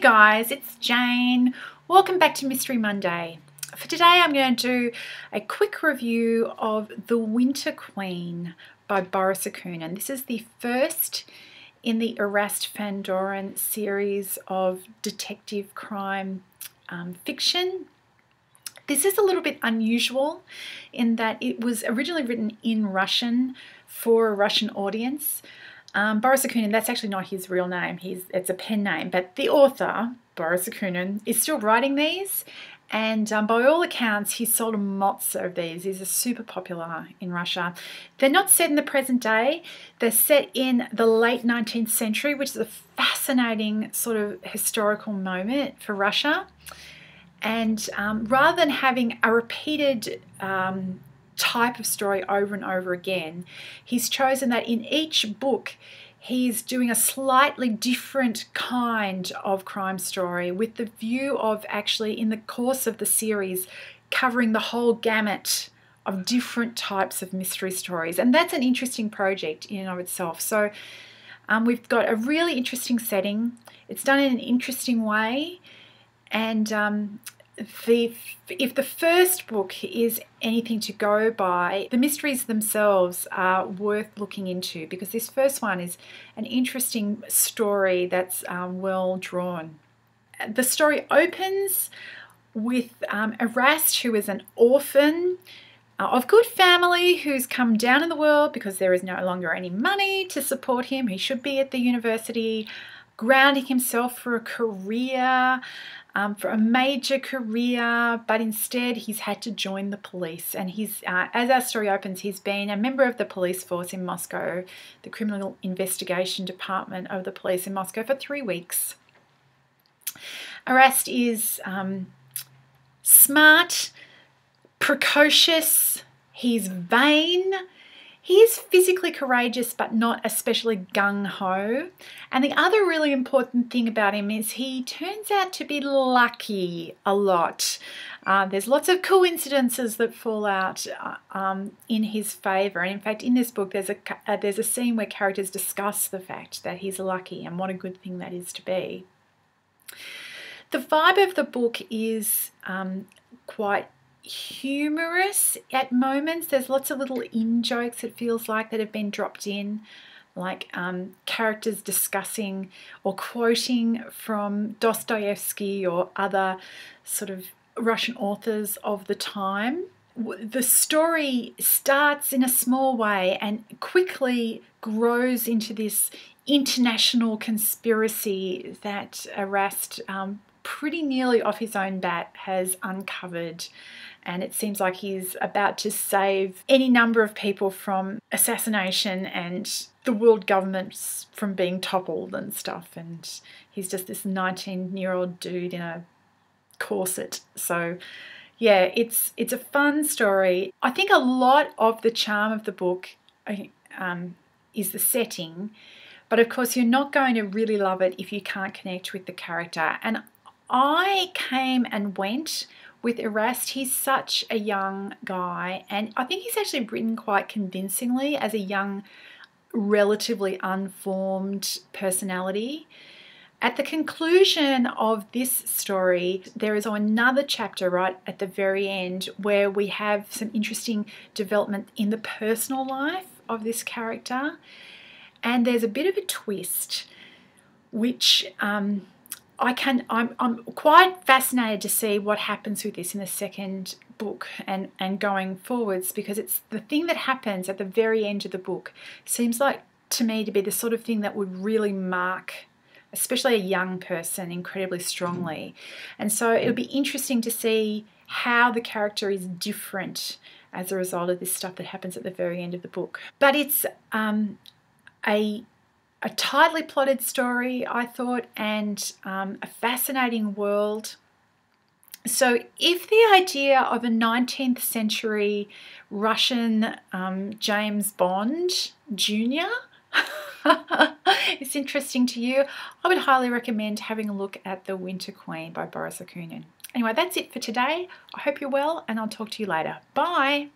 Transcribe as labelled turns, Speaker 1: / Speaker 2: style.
Speaker 1: guys, it's Jane. Welcome back to Mystery Monday. For today I'm going to do a quick review of The Winter Queen by Boris Akunin. This is the first in the Erast Fandorin series of detective crime fiction. This is a little bit unusual in that it was originally written in Russian for a Russian audience. Boris Akunin, that's actually not his real name. It's a pen name, but the author, Boris Akunin, is still writing these, and by all accounts, he's sold lots of these. These are super popular in Russia. They're not set in the present day. They're set in the late 19th century, which is a fascinating sort of historical moment for Russia. And rather than having a repeated type of story over and over again, he's chosen that in each book he's doing a slightly different kind of crime story with the view of actually, in the course of the series, covering the whole gamut of different types of mystery stories. And that's an interesting project in and of itself. So we've got a really interesting setting. It's done in an interesting way. And if the first book is anything to go by, the mysteries themselves are worth looking into, because this first one is an interesting story that's well drawn. The story opens with Erast, who is an orphan of good family who's come down in the world because there is no longer any money to support him. He should be at the university, grounding himself for a career, for a major career, but instead he's had to join the police. And he's, as our story opens, he's been a member of the police force in Moscow, the criminal investigation department of the police in Moscow, for 3 weeks. Erast is smart, precocious, he's vain. He is physically courageous, but not especially gung-ho. And the other really important thing about him is he turns out to be lucky a lot. There's lots of coincidences that fall out in his favour. And in fact, in this book, there's a scene where characters discuss the fact that he's lucky and what a good thing that is to be. The vibe of the book is quite humorous at moments. There's lots of little in-jokes, it feels like, that have been dropped in, like characters discussing or quoting from Dostoevsky or other sort of Russian authors of the time. The story starts in a small way and quickly grows into this international conspiracy that Erast pretty nearly off his own bat has uncovered. And it seems like he's about to save any number of people from assassination and the world governments from being toppled and stuff. And he's just this 19-year-old dude in a corset. So yeah, it's a fun story. I think a lot of the charm of the book is the setting. But of course, you're not going to really love it if you can't connect with the character. And I came and went with Erast. He's such a young guy, and I think he's actually written quite convincingly as a young, relatively unformed personality. At the conclusion of this story, there is another chapter right at the very end where we have some interesting development in the personal life of this character, and there's a bit of a twist which I'm quite fascinated to see what happens with this in the second book and going forwards, because it's the thing that happens at the very end of the book seems like to me to be the sort of thing that would really mark especially a young person incredibly strongly. And so it'll be interesting to see how the character is different as a result of this stuff that happens at the very end of the book. But it's a tightly plotted story, I thought, and a fascinating world. So if the idea of a 19th century Russian James Bond Jr. is interesting to you, I would highly recommend having a look at The Winter Queen by Boris Akunin. Anyway, that's it for today. I hope you're well, and I'll talk to you later. Bye!